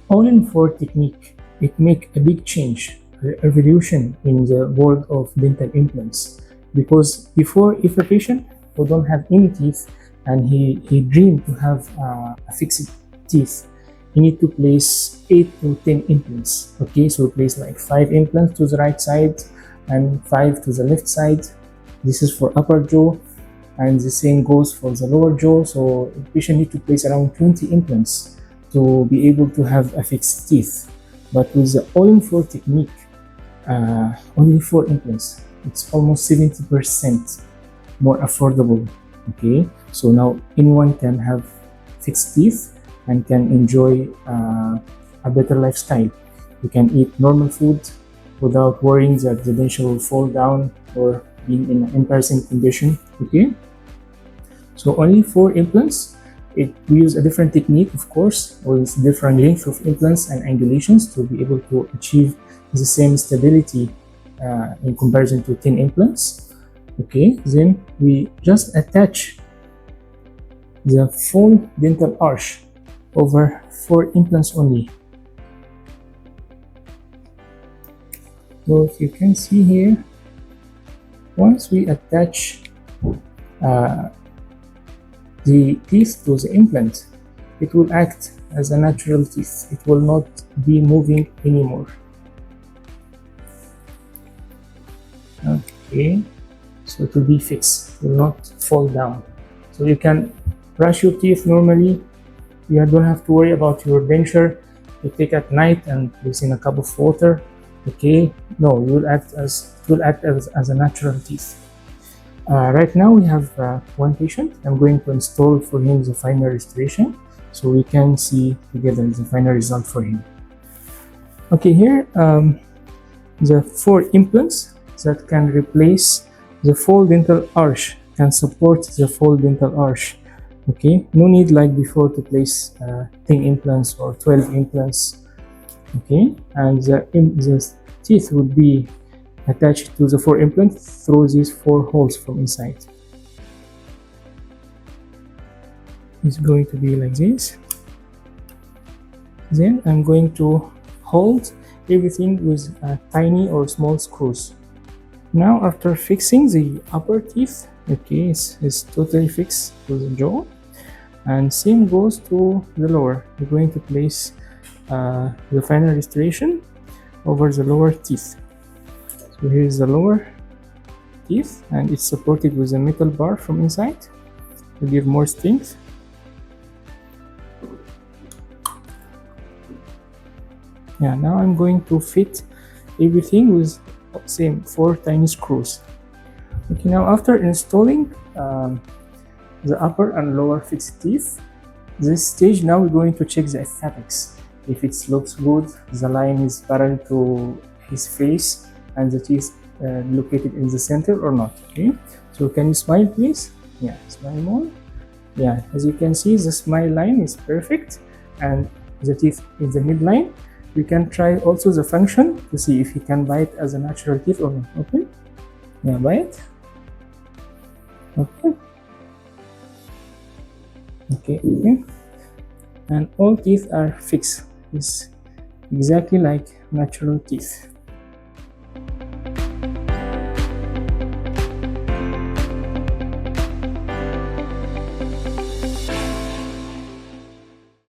all in four technique, it make a big change, a revolution in the world of dental implants. Because before, if a patient who don't have any teeth and he dreamed to have a fixed teeth, you need to place 8 to 10 implants. Okay, so place like 5 implants to the right side and 5 to the left side. This is for upper jaw, and the same goes for the lower jaw. So the patient need to place around 20 implants to be able to have a fixed teeth. But with the all-in-4 technique, only 4 implants, it's almost 70% more affordable. Okay, so now anyone can have fixed teeth and can enjoy a better lifestyle. You can eat normal food without worrying that the denture will fall down or being in an embarrassing condition. Okay, so only 4 implants. We use a different technique, of course, with different length of implants and angulations to be able to achieve the same stability in comparison to 10 implants. Okay, then we just attach the full dental arch over 4 implants only. So if you can see here, once we attach the teeth to the implant, it will act as a natural teeth. It will not be moving anymore. Okay, so it will be fixed, it will not fall down. So you can brush your teeth normally. You don't have to worry about your denture. You take at night and place in a cup of water. Okay, no, it will act as a natural teeth. Right now we have one patient. I'm going to install for him the final restoration so we can see together the final result for him. Okay, here the 4 implants that can replace the full dental arch, can support the full dental arch. Okay, no need like before to place 10 implants or 12 implants. Okay, and the teeth would be attached to the 4 implants through these 4 holes from inside. It's going to be like this. Then I'm going to hold everything with tiny or small screws. Now after fixing the upper teeth, okay, it's totally fixed to the jaw, and same goes to the lower. We're going to place the final restoration over the lower teeth. So here's the lower teeth, and it's supported with a metal bar from inside to give more strength. Yeah, now I'm going to fit everything with same 4 tiny screws. Okay, now after installing the upper and lower fixed teeth, this stage now we're going to check the aesthetics. If it looks good, the line is parallel to his face, and the teeth located in the center or not. Okay, so can you smile please? Yeah, smile more. Yeah, as you can see, the smile line is perfect and the teeth in the midline. We can try also the function to see if he can bite as a natural teeth or not. Okay, yeah, bite. Okay, okay, and all teeth are fixed. It's exactly like natural teeth.